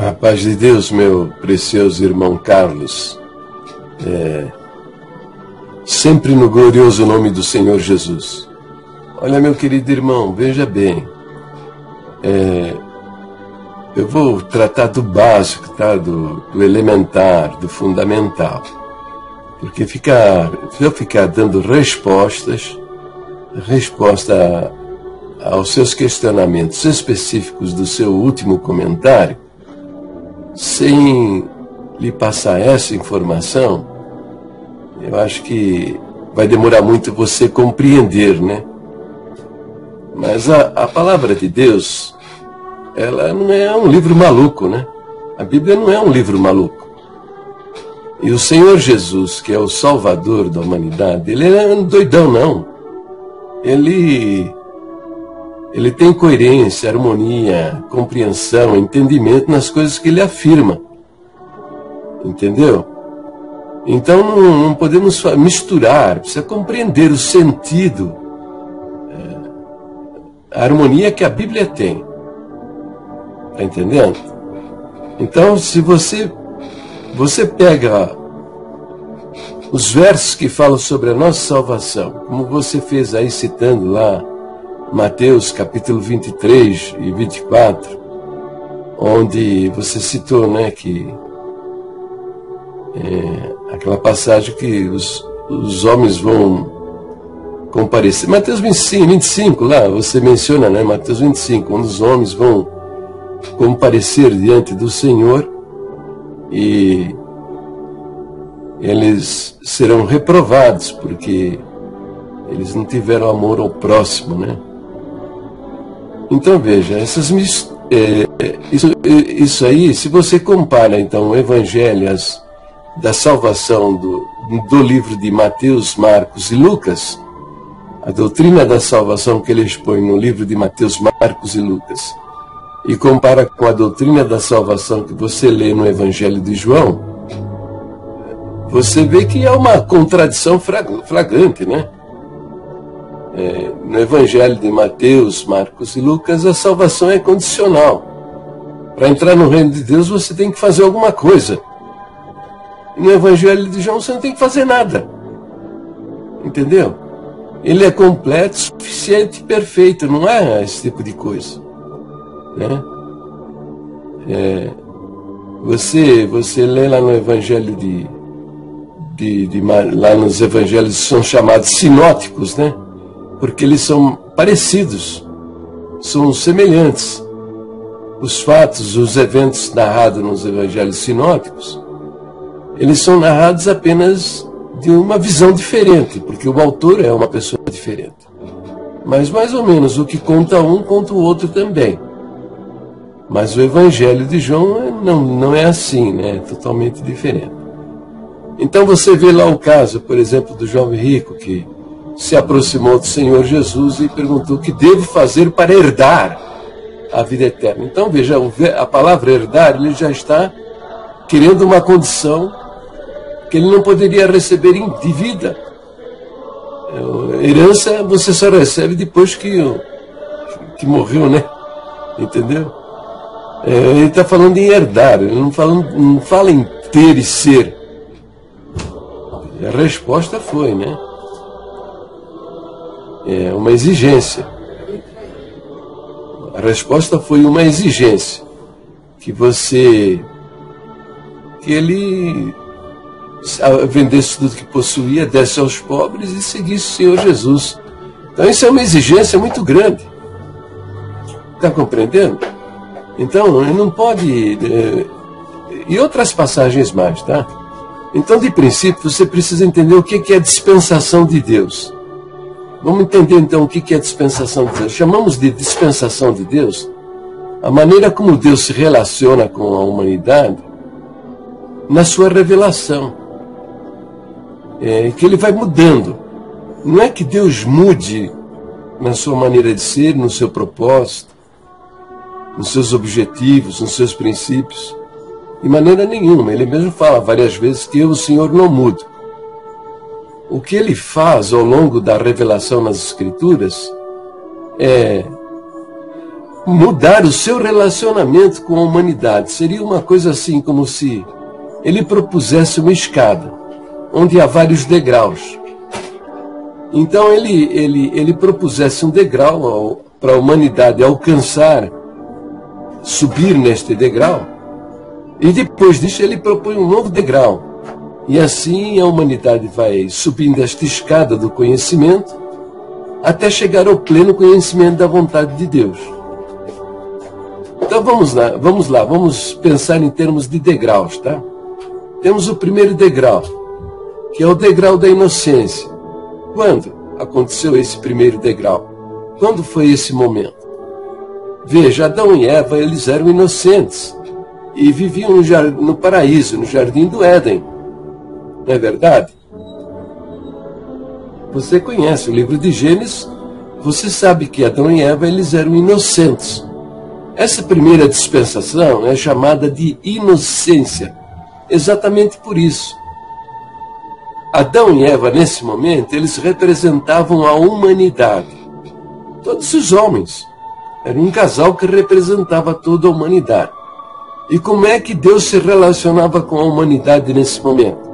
A paz de Deus, meu precioso irmão Carlos, sempre no glorioso nome do Senhor Jesus. Olha, meu querido irmão, veja bem, eu vou tratar do básico, tá? do elementar, do fundamental, porque se eu ficar dando resposta aos seus questionamentos específicos do seu último comentário, sem lhe passar essa informação, eu acho que vai demorar muito você compreender, né? Mas a palavra de Deus, ela não é um livro maluco, né? A Bíblia não é um livro maluco. E o Senhor Jesus, que é o Salvador da humanidade, ele não é um doidão, não. Ele tem coerência, harmonia, compreensão, entendimento nas coisas que ele afirma. Entendeu? Então não podemos misturar, precisa compreender o sentido, a harmonia que a Bíblia tem. Está entendendo? Então, se você pega os versos que falam sobre a nossa salvação, como você fez aí citando lá, Mateus capítulo 23 e 24, onde você citou, né, que aquela passagem que os homens vão comparecer. Mateus 25 lá, você menciona, né, Mateus 25, onde os homens vão comparecer diante do Senhor e eles serão reprovados porque eles não tiveram amor ao próximo, né? Então veja, isso aí, se você compara então o Evangelho da salvação do livro de Mateus, Marcos e Lucas, a doutrina da salvação que ele expõe no livro de Mateus, Marcos e Lucas, e compara com a doutrina da salvação que você lê no Evangelho de João, você vê que é uma contradição flagrante, né? No Evangelho de Mateus, Marcos e Lucas, a salvação é condicional. Para entrar no reino de Deus, você tem que fazer alguma coisa. E no Evangelho de João, você não tem que fazer nada. Entendeu? Ele é completo, suficiente, perfeito. Não é esse tipo de coisa, né? Você lê lá no Evangelho lá nos Evangelhos são chamados sinóticos, né? Porque eles são parecidos, são semelhantes. Os fatos, os eventos narrados nos evangelhos sinóticos, eles são narrados apenas de uma visão diferente, porque o autor é uma pessoa diferente. Mas mais ou menos o que conta um, conta o outro também. Mas o Evangelho de João não é assim, né? É totalmente diferente. Então você vê lá o caso, por exemplo, do jovem rico que se aproximou do Senhor Jesus e perguntou o que devo fazer para herdar a vida eterna. Então veja, a palavra herdar, ele já está querendo uma condição que ele não poderia receber de vida. Herança você só recebe depois que morreu, né? Entendeu? Ele está falando em herdar, ele não fala em ter e ser. A resposta foi, né? É uma exigência. A resposta foi uma exigência. Que ele vendesse tudo que possuía, desse aos pobres e seguisse o Senhor Jesus. Então isso é uma exigência muito grande. Está compreendendo? Então, ele não pode... E outras passagens mais, tá? Então, de princípio, você precisa entender o que é a dispensação de Deus. Vamos entender, então, o que é a dispensação de Deus. Chamamos de dispensação de Deus a maneira como Deus se relaciona com a humanidade na sua revelação. Que ele vai mudando. Não é que Deus mude na sua maneira de ser, no seu propósito, nos seus objetivos, nos seus princípios. De maneira nenhuma. Ele mesmo fala várias vezes que eu, o Senhor, não mudo. O que ele faz ao longo da revelação nas Escrituras é mudar o seu relacionamento com a humanidade. Seria uma coisa assim, como se ele propusesse uma escada, onde há vários degraus. Então ele propusesse um degrau para a humanidade alcançar, subir neste degrau, e depois disso ele propõe um novo degrau. E assim a humanidade vai subindo esta escada do conhecimento até chegar ao pleno conhecimento da vontade de Deus. Então vamos lá, vamos pensar em termos de degraus, tá? Temos o primeiro degrau, que é o degrau da inocência. Quando aconteceu esse primeiro degrau? Quando foi esse momento? Veja, Adão e Eva, eles eram inocentes e viviam no paraíso, no jardim do Éden. Não é verdade? Você conhece o livro de Gênesis, você sabe que Adão e Eva, eles eram inocentes. Essa primeira dispensação é chamada de inocência, exatamente por isso. Adão e Eva, nesse momento, eles representavam a humanidade. Todos os homens. Era um casal que representava toda a humanidade. E como é que Deus se relacionava com a humanidade nesse momento?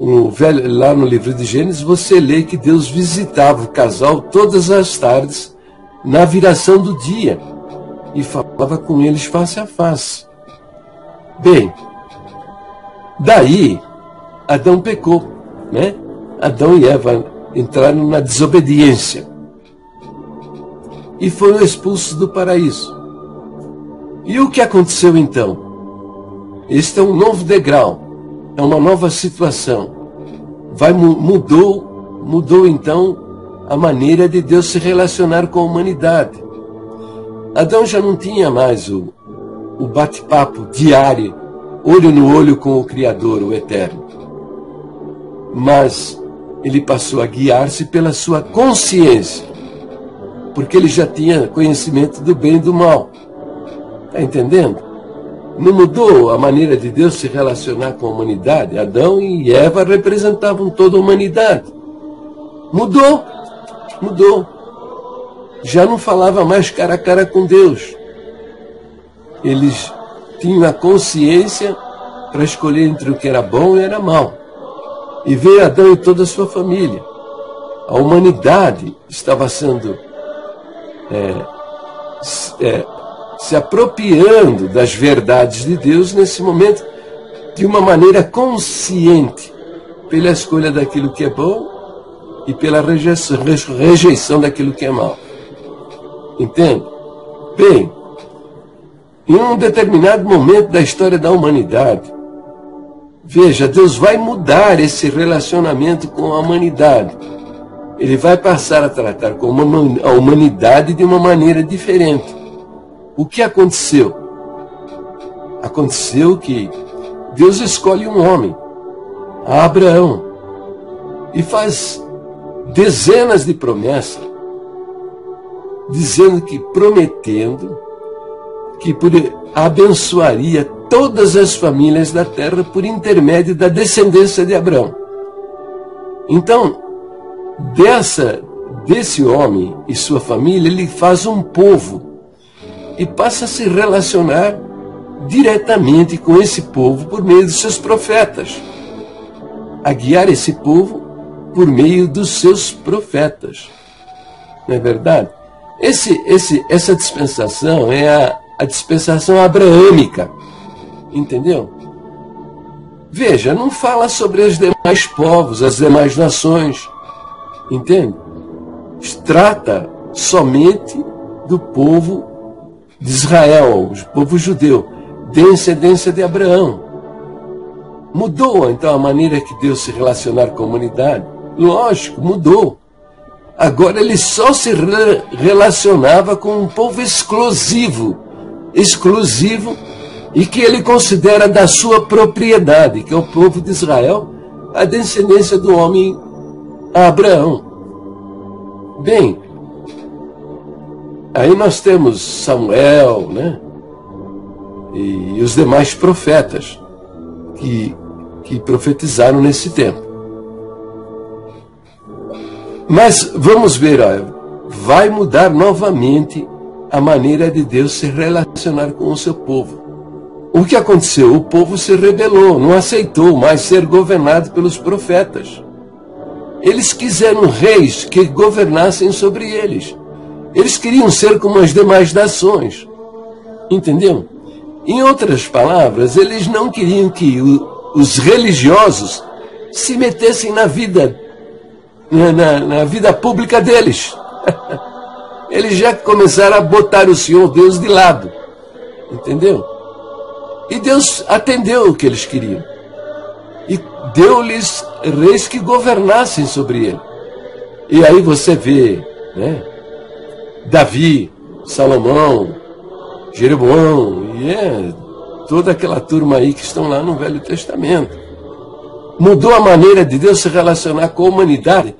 Lá no livro de Gênesis, você lê que Deus visitava o casal todas as tardes, na viração do dia, e falava com eles face a face. Bem, daí Adão pecou, né? Adão e Eva entraram na desobediência e foram expulsos do paraíso. E o que aconteceu então? Este é um novo degrau, é uma nova situação. Mudou então a maneira de Deus se relacionar com a humanidade. Adão já não tinha mais o bate-papo diário, olho no olho com o Criador, o Eterno. Mas ele passou a guiar-se pela sua consciência, porque ele já tinha conhecimento do bem e do mal. Está entendendo? Não mudou a maneira de Deus se relacionar com a humanidade. Adão e Eva representavam toda a humanidade. Mudou. Já não falava mais cara a cara com Deus. Eles tinham a consciência para escolher entre o que era bom e era mal. E veio Adão e toda a sua família. A humanidade estava sendo se apropriando das verdades de Deus nesse momento de uma maneira consciente, pela escolha daquilo que é bom e pela rejeição daquilo que é mal. Entende? Bem, em um determinado momento da história da humanidade, veja, Deus vai mudar esse relacionamento com a humanidade. Ele vai passar a tratar com a humanidade de uma maneira diferente. O que aconteceu? Aconteceu que Deus escolhe um homem, Abraão, e faz dezenas de promessas, prometendo que abençoaria todas as famílias da terra por intermédio da descendência de Abraão. Então, desse homem e sua família, ele faz um povo e passa a se relacionar diretamente com esse povo por meio dos seus profetas, a guiar esse povo por meio dos seus profetas. Não é verdade? Essa dispensação é a dispensação abraâmica. Entendeu? Veja, não fala sobre os demais povos, as demais nações. Entende? Trata somente do povo de Israel, o povo judeu, descendência de Abraão. Mudou então a maneira que Deus se relacionar com a humanidade? Lógico, mudou. Agora ele só se relacionava com um povo exclusivo, e que ele considera da sua propriedade, que é o povo de Israel, a descendência do homem Abraão. Bem, aí nós temos Samuel, né? E os demais profetas que profetizaram nesse tempo. Mas vamos ver, vai mudar novamente a maneira de Deus se relacionar com o seu povo. O que aconteceu? O povo se rebelou, não aceitou mais ser governado pelos profetas. Eles quiseram reis que governassem sobre eles. Eles queriam ser como as demais nações. Entendeu? Em outras palavras, eles não queriam que os religiosos se metessem na vida, na vida pública deles. Eles já começaram a botar o Senhor Deus de lado. Entendeu? E Deus atendeu o que eles queriam. E deu-lhes reis que governassem sobre ele. E aí você vê, né, Davi, Salomão, Jeroboão, e toda aquela turma aí que estão lá no Velho Testamento. Mudou a maneira de Deus se relacionar com a humanidade,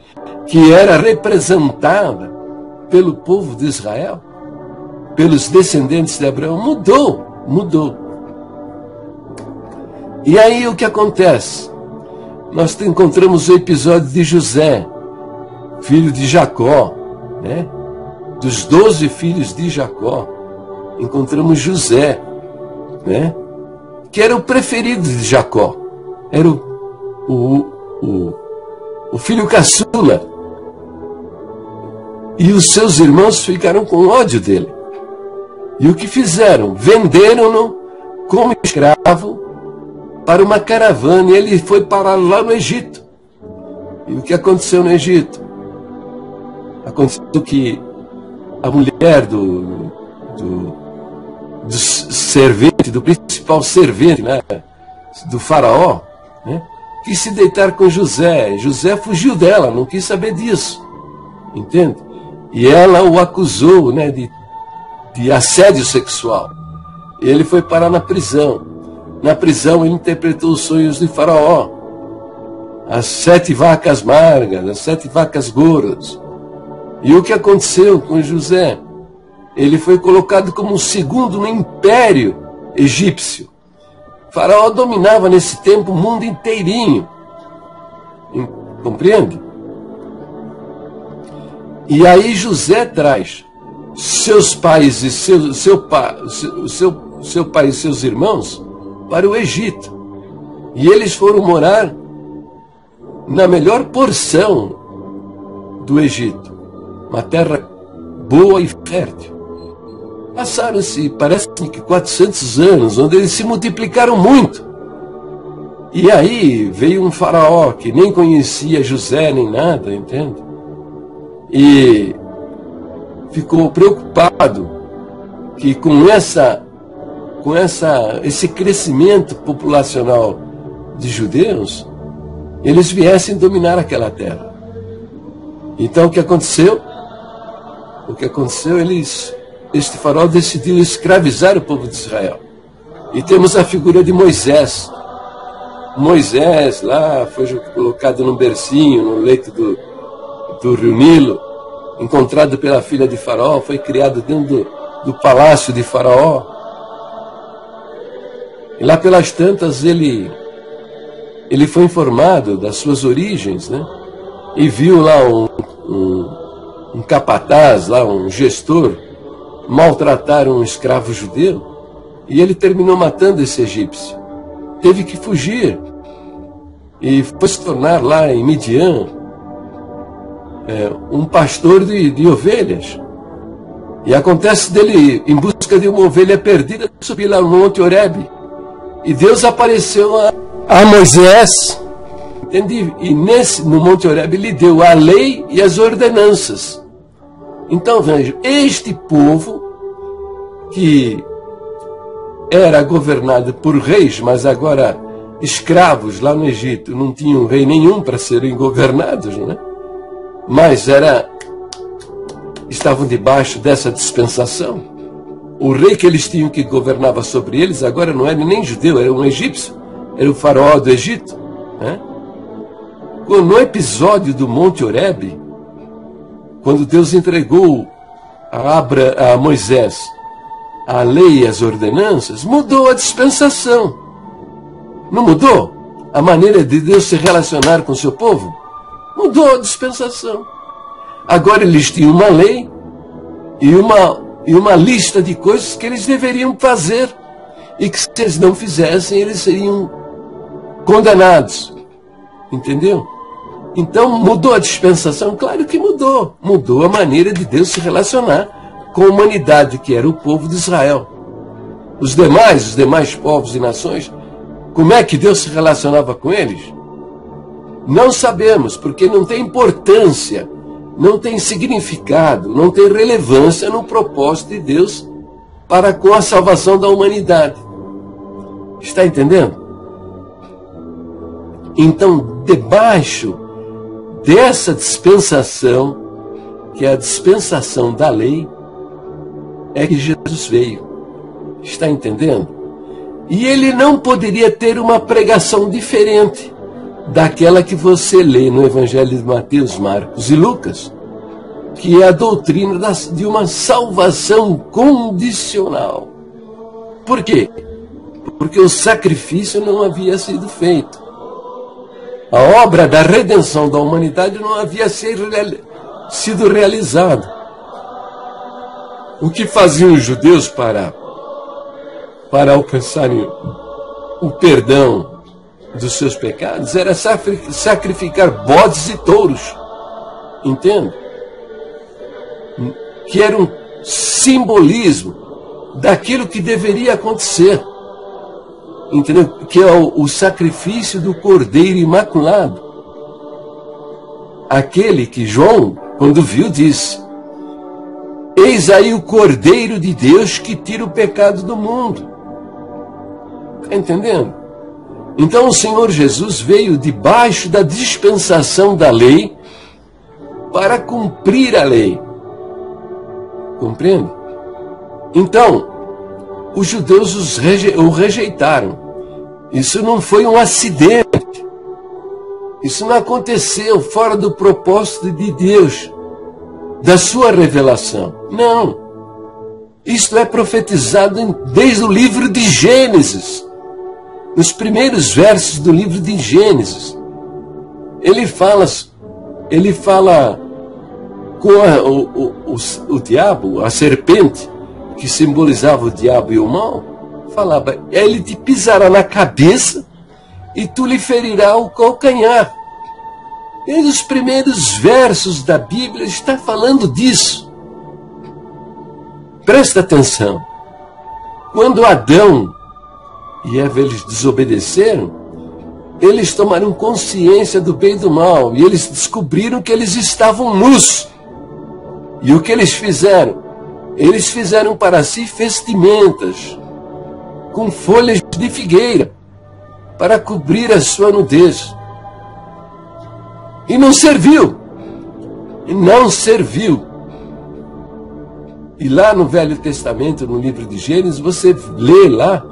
que era representada pelo povo de Israel, pelos descendentes de Abraão. Mudou. E aí o que acontece? Nós encontramos o episódio de José, filho de Jacó, né? Dos 12 filhos de Jacó, encontramos José, né? Que era o preferido de Jacó, era o filho caçula. E os seus irmãos ficaram com ódio dele. E o que fizeram? Venderam-no como escravo para uma caravana, e ele foi parar lá no Egito. E o que aconteceu no Egito? Aconteceu que a mulher do servente, do principal servente, né, do faraó, né, quis se deitar com José. José fugiu dela, não quis saber disso. Entende? E ela o acusou, né, de assédio sexual. E ele foi parar na prisão. Na prisão ele interpretou os sonhos de Faraó. As 7 vacas magras, as 7 vacas gordas. E o que aconteceu com José? Ele foi colocado como o segundo no império egípcio. Faraó dominava nesse tempo o mundo inteirinho. Compreende? E aí José traz seus pais e seu pai e seus irmãos para o Egito. E eles foram morar na melhor porção do Egito, uma terra boa e fértil. Passaram-se, parece que 400 anos, onde eles se multiplicaram muito. E aí veio um faraó que nem conhecia José nem nada, entende? E ficou preocupado que com esse crescimento populacional de judeus, eles viessem dominar aquela terra. Então o que aconteceu? Este faraó decidiu escravizar o povo de Israel. E temos a figura de Moisés. Moisés lá foi colocado num bercinho, no leito do rio Nilo, encontrado pela filha de Faraó, foi criado dentro do palácio de Faraó. E lá pelas tantas ele foi informado das suas origens, né? E viu lá um capataz, lá um gestor, maltratar um escravo judeu, e ele terminou matando esse egípcio. Teve que fugir e foi se tornar lá em Midian um pastor de ovelhas. E acontece dele, em busca de uma ovelha perdida, subir lá no Monte Horebe. E Deus apareceu a Moisés, entende? E no Monte Horebe lhe deu a lei e as ordenanças. Então vejam, este povo que era governado por reis, mas agora escravos lá no Egito, não tinham rei nenhum para serem governados, né? Mas estavam debaixo dessa dispensação. O rei que eles tinham que governava sobre eles agora não era nem judeu, era um egípcio, era o faraó do Egito, né? No episódio do Monte Horebe, quando Deus entregou a Moisés a lei e as ordenanças, mudou a dispensação. Não mudou? A maneira de Deus se relacionar com o seu povo? Mudou a dispensação. Agora eles tinham uma lei e e uma lista de coisas que eles deveriam fazer e que, se eles não fizessem, eles seriam condenados. Entendeu? Então, mudou a dispensação? Claro que mudou. Mudou a maneira de Deus se relacionar com a humanidade, que era o povo de Israel. Os demais povos e nações, como é que Deus se relacionava com eles? Não sabemos, porque não tem importância, não tem significado, não tem relevância no propósito de Deus para com a salvação da humanidade. Está entendendo? Então, debaixo dessa dispensação, que é a dispensação da lei, é que Jesus veio. Está entendendo? E ele não poderia ter uma pregação diferente daquela que você lê no Evangelho de Mateus, Marcos e Lucas, que é a doutrina de uma salvação condicional. Por quê? Porque o sacrifício não havia sido feito. A obra da redenção da humanidade não havia sido realizada. O que faziam os judeus para alcançarem o perdão dos seus pecados era sacrificar bodes e touros. Entende? Que era um simbolismo daquilo que deveria acontecer. Entendeu? Que é o sacrifício do Cordeiro Imaculado. Aquele que João, quando viu, disse: eis aí o Cordeiro de Deus que tira o pecado do mundo. Está entendendo? Então o Senhor Jesus veio debaixo da dispensação da lei para cumprir a lei. Compreende? Então, os judeus o rejeitaram. Isso não foi um acidente. Isso não aconteceu fora do propósito de Deus, da sua revelação. Não. Isto é profetizado desde o livro de Gênesis. Nos primeiros versos do livro de Gênesis. Ele fala com o diabo, a serpente, que simbolizava o diabo e o mal, falava: ele te pisará na cabeça e tu lhe ferirá o calcanhar. Desde os primeiros versos da Bíblia está falando disso. Presta atenção. Quando Adão e Eva eles desobedeceram, eles tomaram consciência do bem e do mal, e eles descobriram que eles estavam nus. E o que eles fizeram? Eles fizeram para si vestimentas com folhas de figueira para cobrir a sua nudez. E não serviu. E não serviu. E lá no Velho Testamento, no livro de Gênesis, você lê lá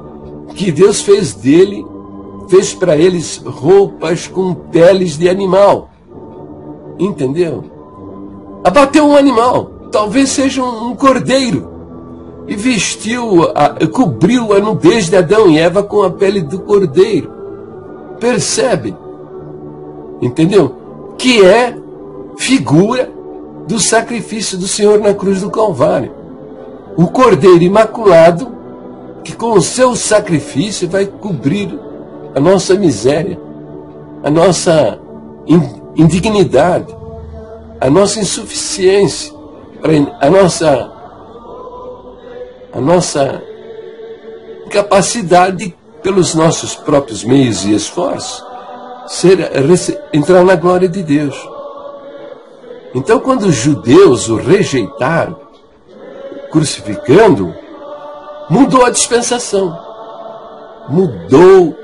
que Deus fez para eles roupas com peles de animal. Entendeu? Abateu um animal. Talvez seja um cordeiro, e cobriu a nudez de Adão e Eva com a pele do cordeiro. Percebe? Entendeu? Que é figura do sacrifício do Senhor na cruz do Calvário. O Cordeiro Imaculado, que com o seu sacrifício vai cobrir a nossa miséria, a nossa indignidade, a nossa insuficiência, a nossa incapacidade, pelos nossos próprios meios e esforços, entrar na glória de Deus. Então, quando os judeus o rejeitaram, crucificando, mudou a dispensação, mudou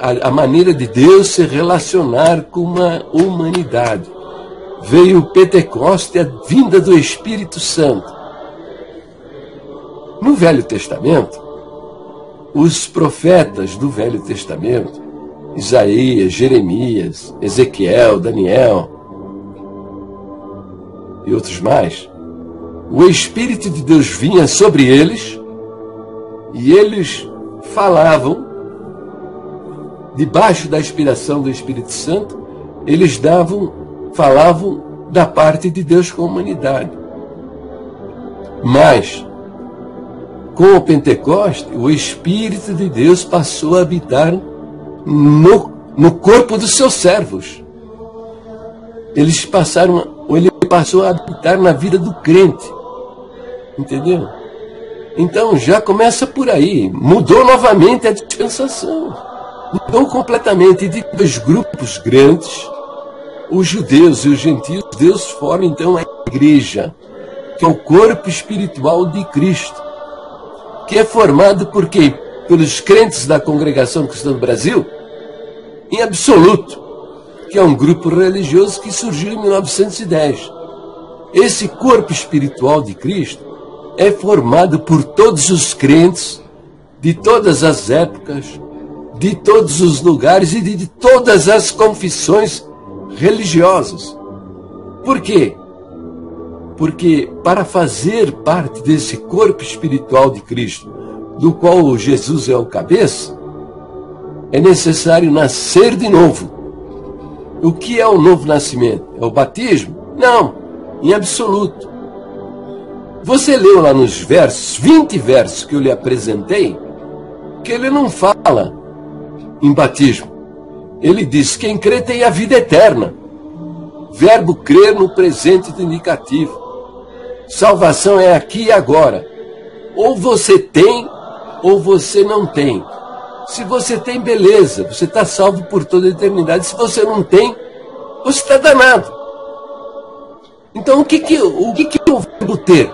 a maneira de Deus se relacionar com uma humanidade. Veio o Pentecoste, a vinda do Espírito Santo. No Velho Testamento, os profetas do Velho Testamento, Isaías, Jeremias, Ezequiel, Daniel e outros mais, o Espírito de Deus vinha sobre eles e eles falavam, debaixo da inspiração do Espírito Santo, eles falavam da parte de Deus com a humanidade. Mas, com o Pentecoste, o Espírito de Deus passou a habitar no corpo dos seus servos. Ele passou a habitar na vida do crente. Entendeu? Então já começa por aí. Mudou novamente a dispensação. Mudou completamente de dois grupos grandes, os judeus e os gentios. Deus forma então a igreja, que é o corpo espiritual de Cristo, que é formado por quem? Pelos crentes da Congregação Cristã do Brasil, em absoluto, que é um grupo religioso que surgiu em 1910. Esse corpo espiritual de Cristo é formado por todos os crentes, de todas as épocas, de todos os lugares e de todas as confissões religiosas. Por quê? Porque para fazer parte desse corpo espiritual de Cristo, do qual Jesus é o cabeça, é necessário nascer de novo. O que é o novo nascimento? É o batismo? Não, em absoluto. Você leu lá nos versos, 20 versos que eu lhe apresentei, que ele não fala em batismo. Ele diz: quem crê tem a vida eterna. Verbo crer no presente do indicativo. Salvação é aqui e agora. Ou você tem, ou você não tem. Se você tem, beleza, você está salvo por toda a eternidade. Se você não tem, você está danado. Então o que eu vou ter?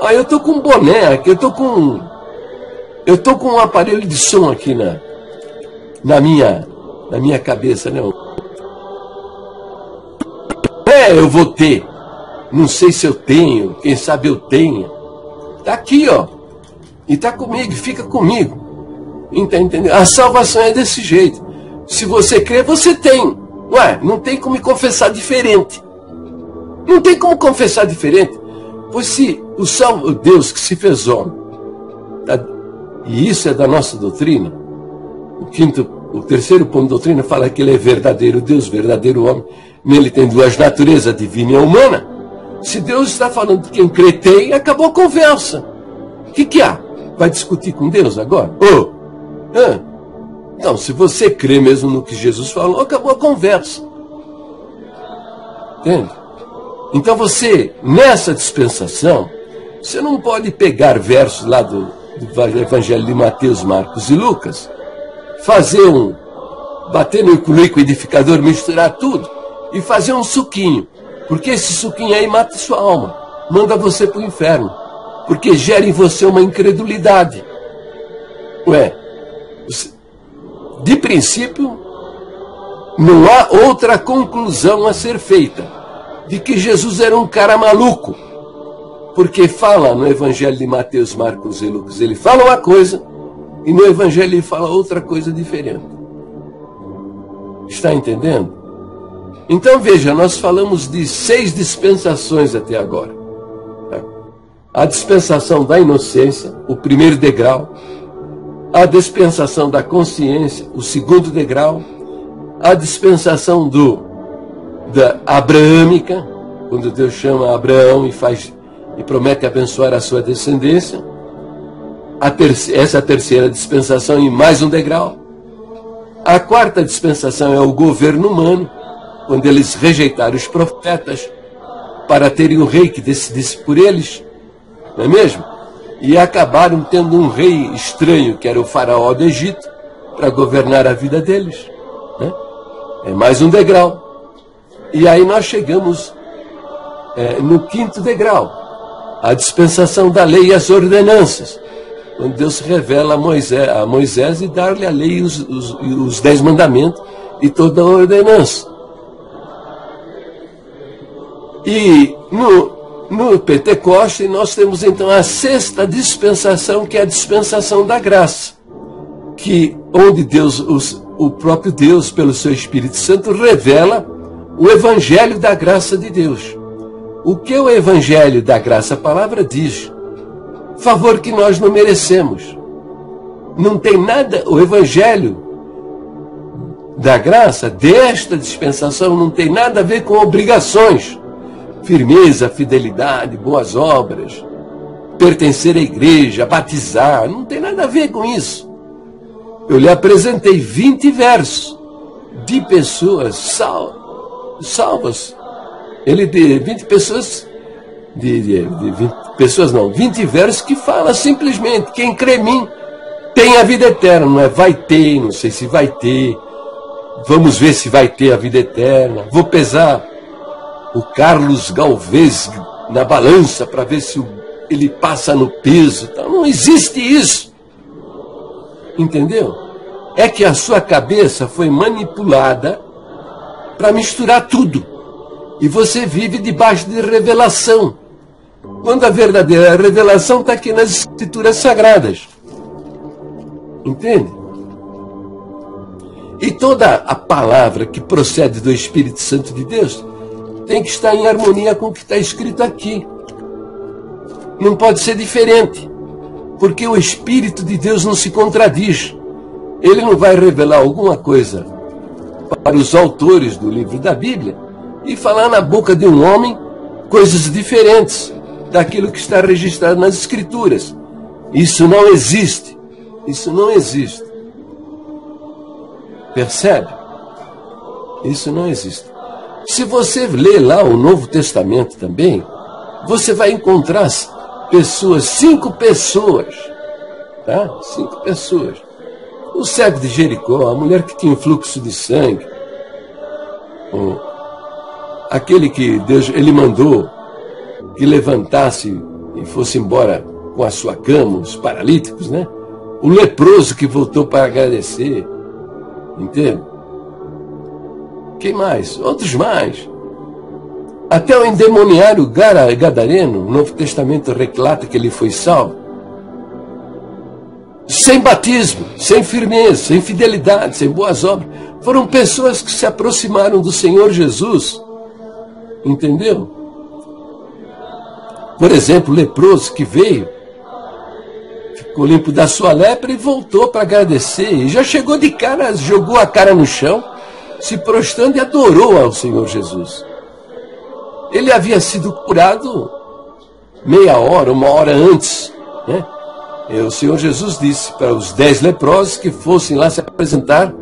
Ah, eu estou com um boné aqui, eu estou com um aparelho de som aqui na minha cabeça, né? Eu vou ter. Não sei se eu tenho, quem sabe eu tenha. Está aqui, ó. E está comigo, fica comigo. Está entendendo? A salvação é desse jeito. Se você crê, você tem. Ué, não tem como me confessar diferente. Não tem como confessar diferente. Pois se o Deus que se fez homem, e isso é da nossa doutrina, o terceiro ponto da doutrina fala que ele é verdadeiro Deus, verdadeiro homem. Nele tem duas naturezas, a divina e a humana. Se Deus está falando de quem crê tem, acabou a conversa. O que há? Vai discutir com Deus agora? Então, se você crê mesmo no que Jesus falou, acabou a conversa. Entende? Então você, nessa dispensação, você não pode pegar versos lá do Evangelho de Mateus, Marcos e Lucas, bater no liquidificador, misturar tudo e fazer um suquinho. Porque esse suquinho aí mata sua alma, manda você para o inferno, porque gera em você uma incredulidade. De princípio, não há outra conclusão a ser feita de que Jesus era um cara maluco, porque fala no Evangelho de Mateus, Marcos e Lucas, ele fala uma coisa e no Evangelho ele fala outra coisa diferente. Está entendendo? Então veja, nós falamos de 6 dispensações até agora. A dispensação da inocência, o primeiro degrau. A dispensação da consciência, o segundo degrau. A dispensação da abraâmica, quando Deus chama Abraão e promete abençoar a sua descendência. Essa é a terceira dispensação em mais um degrau. A quarta dispensação é o governo humano, quando eles rejeitaram os profetas para terem um rei que decidisse por eles, não é mesmo? E acabaram tendo um rei estranho, que era o faraó do Egito, para governar a vida deles. Né? É mais um degrau. E aí nós chegamos no quinto degrau, a dispensação da lei e as ordenanças, quando Deus se revela a Moisés e dar-lhe a lei e os 10 mandamentos e toda a ordenança. E no Pentecoste nós temos então a sexta dispensação, que é a dispensação da graça, onde o próprio Deus, pelo seu Espírito Santo, revela o Evangelho da graça de Deus. O que é o Evangelho da graça? A palavra diz: favor que nós não merecemos. Não tem nada, o Evangelho da graça, desta dispensação, não tem nada a ver com obrigações, firmeza, fidelidade, boas obras. pertencer à igreja, a batizar, não tem nada a ver com isso. Eu lhe apresentei 20 versos de pessoas salvas. Ele de 20 pessoas, 20 versos que fala simplesmente: quem crê em mim tem a vida eterna. Não é vai ter, não sei se vai ter, vamos ver se vai ter a vida eterna, vou pesar o Carlos Galvez na balança para ver se ele passa no peso. Então, não existe isso. Entendeu? É que a sua cabeça foi manipulada para misturar tudo. E você vive debaixo de revelação. Quando a verdadeira revelação está aqui nas Escrituras Sagradas. Entende? E toda a palavra que procede do Espírito Santo de Deus tem que estar em harmonia com o que está escrito aqui. Não pode ser diferente. Porque o Espírito de Deus não se contradiz. Ele não vai revelar alguma coisa para os autores do livro da Bíblia e falar na boca de um homem coisas diferentes daquilo que está registrado nas Escrituras. Isso não existe. Isso não existe. Percebe? Isso não existe. Se você ler lá o Novo Testamento também, você vai encontrar pessoas, 5 pessoas, tá? 5 pessoas. O cego de Jericó, a mulher que tinha um fluxo de sangue, aquele que Deus, ele mandou que levantasse e fosse embora com a sua cama, os paralíticos, né? O leproso que voltou para agradecer, entende? Quem mais? Outros mais. Até o endemoniário gadareno, o Novo Testamento relata que ele foi salvo. Sem batismo, sem firmeza, sem fidelidade, sem boas obras. Foram pessoas que se aproximaram do Senhor Jesus. Entendeu? Por exemplo, o leproso que veio, ficou limpo da sua lepra e voltou para agradecer. E já chegou de cara, jogou a cara no chão, se prostrando e adorou ao Senhor Jesus. Ele havia sido curado meia hora, 1 hora antes, né? E o Senhor Jesus disse para os 10 leprosos que fossem lá se apresentar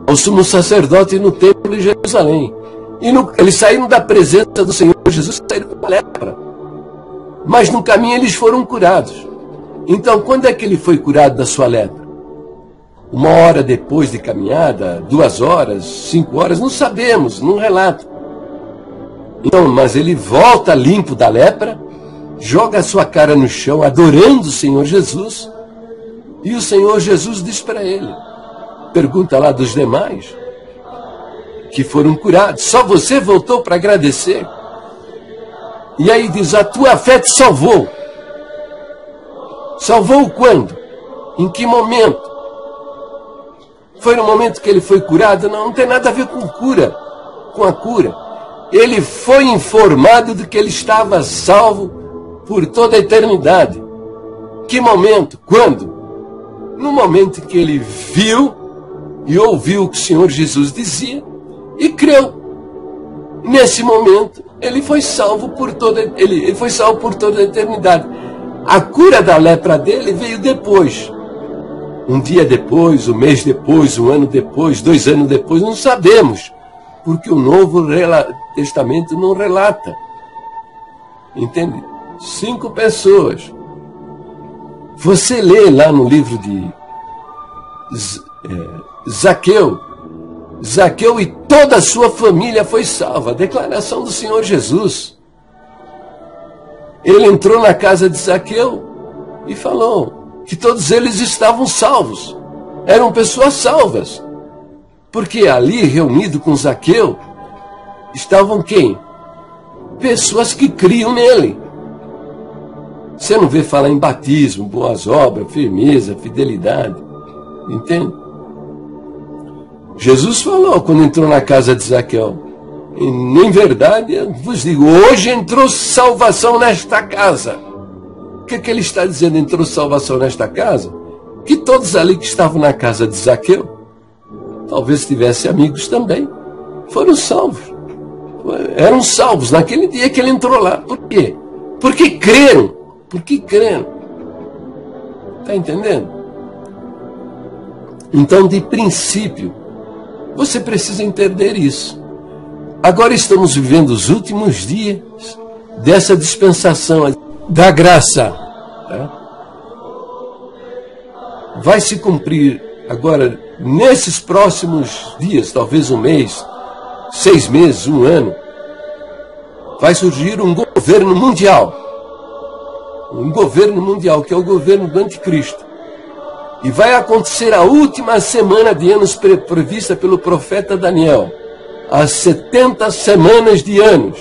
ao sumo sacerdote no templo de Jerusalém. E eles saíram da presença do Senhor Jesus, saíram com a lepra. Mas no caminho eles foram curados. Então, quando é que ele foi curado da sua lepra? 1 hora depois de caminhada? 2 horas? 5 horas? Não sabemos, não relata. Então, mas ele volta limpo da lepra, joga a sua cara no chão, adorando o Senhor Jesus, e o Senhor Jesus diz para ele, pergunta lá dos demais, que foram curados, só você voltou para agradecer? E aí diz, a tua fé te salvou. Salvou quando? Em que momento? Foi no momento que ele foi curado? Não, não tem nada a ver com cura, com a cura. Ele foi informado de que ele estava salvo por toda a eternidade. Que momento? Quando? No momento em que ele viu e ouviu o que o Senhor Jesus dizia e creu. Nesse momento, ele foi salvo por toda a eternidade. A cura da lepra dele veio depois. Um dia depois, um mês depois, 1 ano depois, 2 anos depois, não sabemos. Porque o Novo Testamento não relata. Entende? 5 pessoas. Você lê lá no livro de Zaqueu. Zaqueu e toda a sua família foi salva. A declaração do Senhor Jesus. Ele entrou na casa de Zaqueu e falou que todos eles estavam salvos. Eram pessoas salvas. Porque ali, reunido com Zaqueu, estavam quem? Pessoas que criam nele. Você não vê falar em batismo, boas obras, firmeza, fidelidade. Entende? Jesus falou quando entrou na casa de Zaqueu. E, em verdade, eu vos digo, hoje entrou salvação nesta casa. O que ele está dizendo, entrou salvação nesta casa? Que todos ali que estavam na casa de Zaqueu, talvez tivesse amigos também, foram salvos. Eram salvos naquele dia que ele entrou lá. Por quê? Porque creram. Porque creram. Está entendendo? Então, de princípio, você precisa entender isso. Agora estamos vivendo os últimos dias dessa dispensação da graça. Tá? Vai se cumprir agora, nesses próximos dias, talvez um mês, 6 meses, 1 ano, vai surgir um governo mundial. Um governo mundial, que é o governo do anticristo. E vai acontecer a última semana de anos prevista pelo profeta Daniel. As 70 semanas de anos.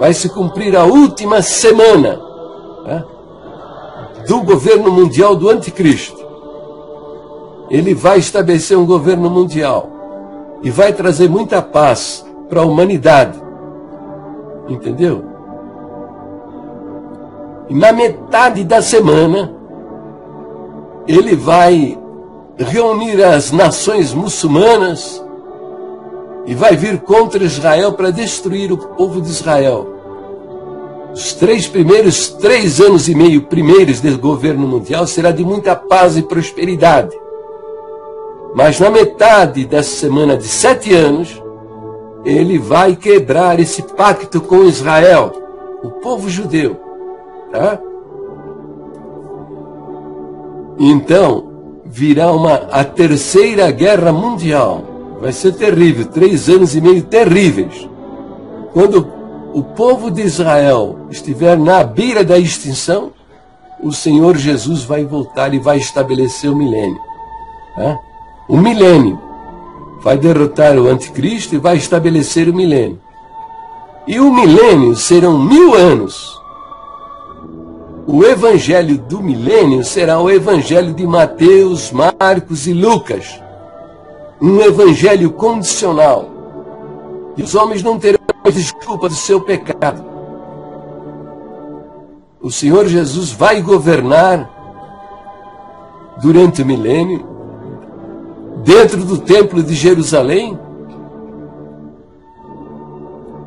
Vai se cumprir a última semana, né, do governo mundial do anticristo. Ele vai estabelecer um governo mundial. E vai trazer muita paz para a humanidade. Entendeu? E na metade da semana, ele vai reunir as nações muçulmanas e vai vir contra Israel para destruir o povo de Israel. Os 3 primeiros 3 anos e meio primeiros do governo mundial será de muita paz e prosperidade. Mas na metade dessa semana de 7 anos, ele vai quebrar esse pacto com Israel, o povo judeu. Tá? Então, virá a terceira guerra mundial. Vai ser terrível, 3 anos e meio terríveis. Quando o povo de Israel estiver na beira da extinção, o Senhor Jesus vai voltar e vai estabelecer o milênio. Tá? O milênio. Vai derrotar o anticristo e vai estabelecer o milênio. E o milênio serão 1000 anos. O evangelho do milênio será o evangelho de Mateus, Marcos e Lucas. Um evangelho condicional. E os homens não terão desculpa do seu pecado. O Senhor Jesus vai governar durante o milênio, dentro do templo de Jerusalém,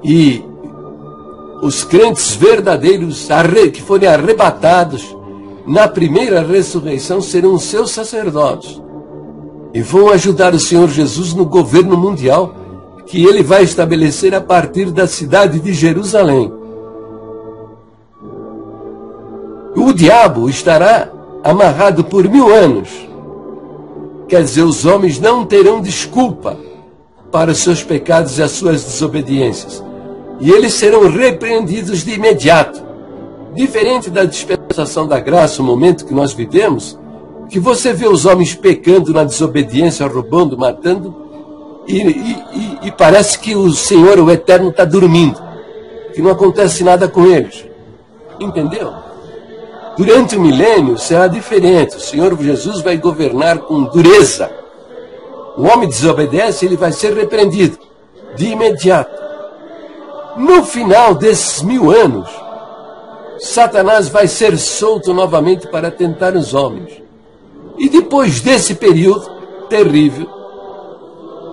e os crentes verdadeiros que forem arrebatados na primeira ressurreição serão os seus sacerdotes e vão ajudar o Senhor Jesus no governo mundial que ele vai estabelecer a partir da cidade de Jerusalém. O diabo estará amarrado por 1000 anos. Quer dizer, os homens não terão desculpa para os seus pecados e as suas desobediências. E eles serão repreendidos de imediato. Diferente da dispensação da graça, o momento que nós vivemos, que você vê os homens pecando na desobediência, roubando, matando, e parece que o Senhor, o Eterno, está dormindo, que não acontece nada com eles. Entendeu? Durante o milênio será diferente. O Senhor Jesus vai governar com dureza. O homem desobedece, ele vai ser repreendido de imediato. No final desses 1000 anos, Satanás vai ser solto novamente para tentar os homens. E depois desse período terrível,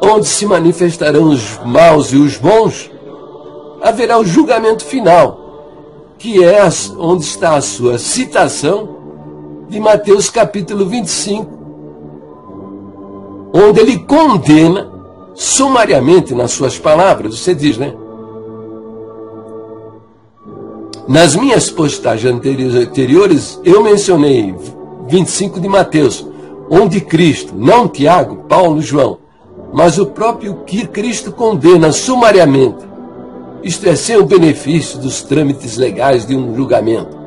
onde se manifestarão os maus e os bons, haverá o julgamento final, que é onde está a sua citação de Mateus capítulo 25, onde ele condena sumariamente nas suas palavras. Você diz, né? Nas minhas postagens anteriores, eu mencionei 25 de Mateus, onde Cristo, não Tiago, Paulo, João, mas o próprio que Cristo condena sumariamente, isto é, sem o benefício dos trâmites legais de um julgamento,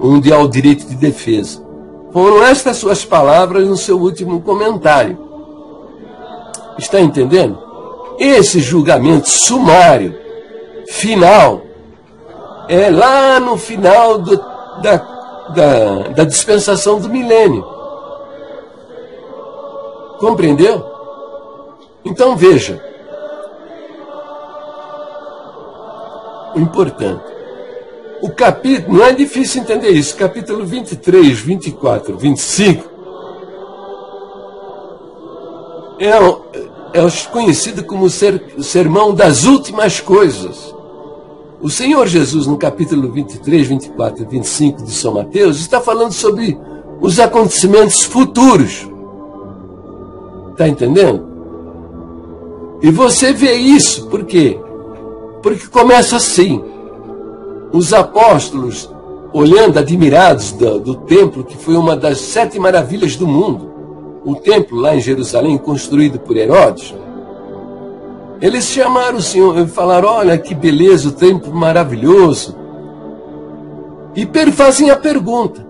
onde há o direito de defesa. Foram estas suas palavras no seu último comentário. Está entendendo? Esse julgamento sumário, final, é lá no final da dispensação do milênio. Compreendeu? Então veja, o importante, o capítulo, não é difícil entender isso, capítulo 23, 24, 25, é conhecido como o sermão das últimas coisas. O Senhor Jesus, no capítulo 23, 24 e 25 de São Mateus, está falando sobre os acontecimentos futuros. Está entendendo? E você vê isso, por quê? Porque começa assim, os apóstolos olhando admirados do templo, que foi uma das 7 maravilhas do mundo, o templo lá em Jerusalém, construído por Herodes. Eles chamaram o Senhor e falaram, olha que beleza, o templo maravilhoso. E fazem a pergunta,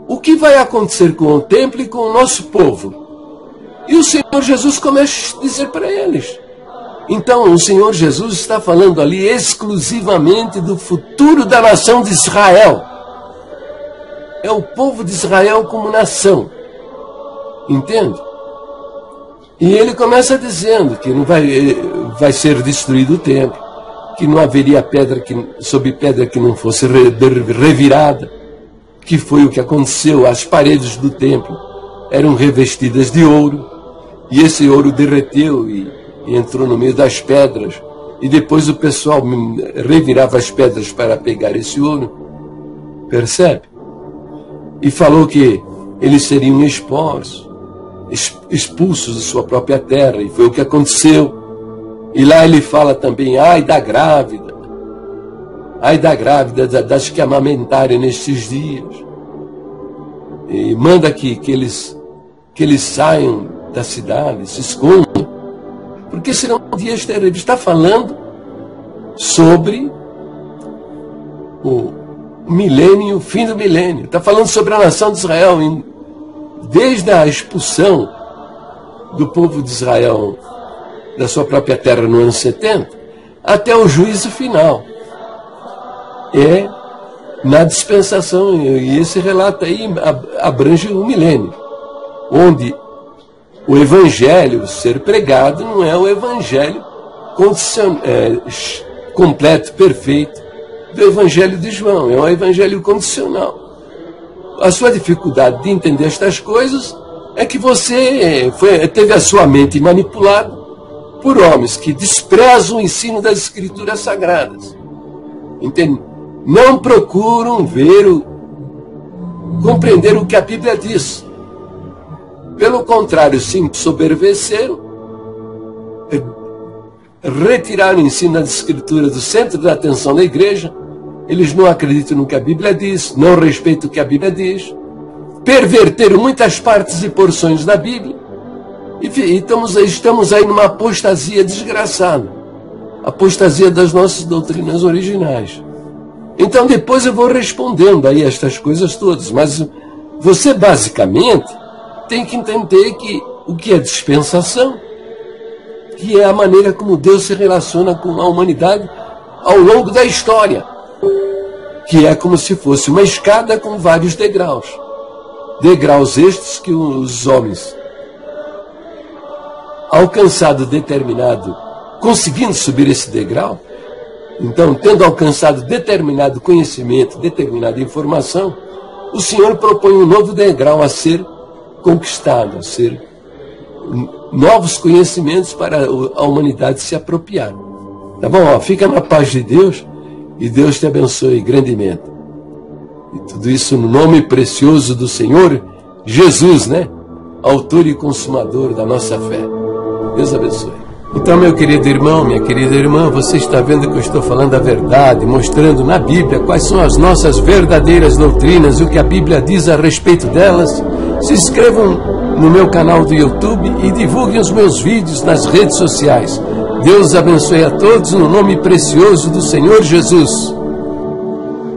o que vai acontecer com o templo e com o nosso povo? E o Senhor Jesus começa a dizer para eles. Então, o Senhor Jesus está falando ali exclusivamente do futuro da nação de Israel. É o povo de Israel como nação. Entende? E ele começa dizendo que não vai ser destruído o templo, que não haveria pedra sob pedra que não fosse revirada, que foi o que aconteceu. As paredes do templo eram revestidas de ouro, e esse ouro derreteu e entrou no meio das pedras, e depois o pessoal revirava as pedras para pegar esse ouro. Percebe? E falou que eles seriam expulsos de sua própria terra, e foi o que aconteceu. E lá ele fala também, ai da grávida, das que amamentarem nestes dias, e manda que eles saiam da cidade, se escondam, porque serão dias terríveis. Está falando sobre o milênio, o fim do milênio. Está falando sobre a nação de Israel, desde a expulsão do povo de Israel da sua própria terra no ano 70, até o juízo final. É na dispensação, e esse relato aí abrange o milênio, onde o evangelho ser pregado não é o evangelho completo, perfeito, do evangelho de João, é um evangelho condicional. A sua dificuldade de entender estas coisas é que você teve a sua mente manipulada por homens que desprezam o ensino das Escrituras Sagradas. Entende? Não procuram compreender o que a Bíblia diz. Pelo contrário, se ensoberbeceram, retiraram o ensino das Escrituras do centro da atenção da igreja. Eles não acreditam no que a Bíblia diz, não respeitam o que a Bíblia diz, perverteram muitas partes e porções da Bíblia, e estamos aí numa apostasia desgraçada, apostasia das nossas doutrinas originais. Então depois eu vou respondendo aí estas coisas todas, mas você basicamente tem que entender que o que é dispensação, que é a maneira como Deus se relaciona com a humanidade ao longo da história, que é como se fosse uma escada com vários degraus. Degraus estes que os homens, alcançado determinado, conseguindo subir esse degrau, então, tendo alcançado determinado conhecimento, determinada informação, o Senhor propõe um novo degrau a ser conquistado, a ser novos conhecimentos para a humanidade se apropriar. Tá bom? Fica na paz de Deus e Deus te abençoe grandemente. E tudo isso no nome precioso do Senhor Jesus, né? Autor e consumador da nossa fé. Deus abençoe. Então, meu querido irmão, minha querida irmã, você está vendo que eu estou falando a verdade, mostrando na Bíblia quais são as nossas verdadeiras doutrinas e o que a Bíblia diz a respeito delas. Se inscrevam no meu canal do YouTube e divulguem os meus vídeos nas redes sociais. Deus abençoe a todos no nome precioso do Senhor Jesus.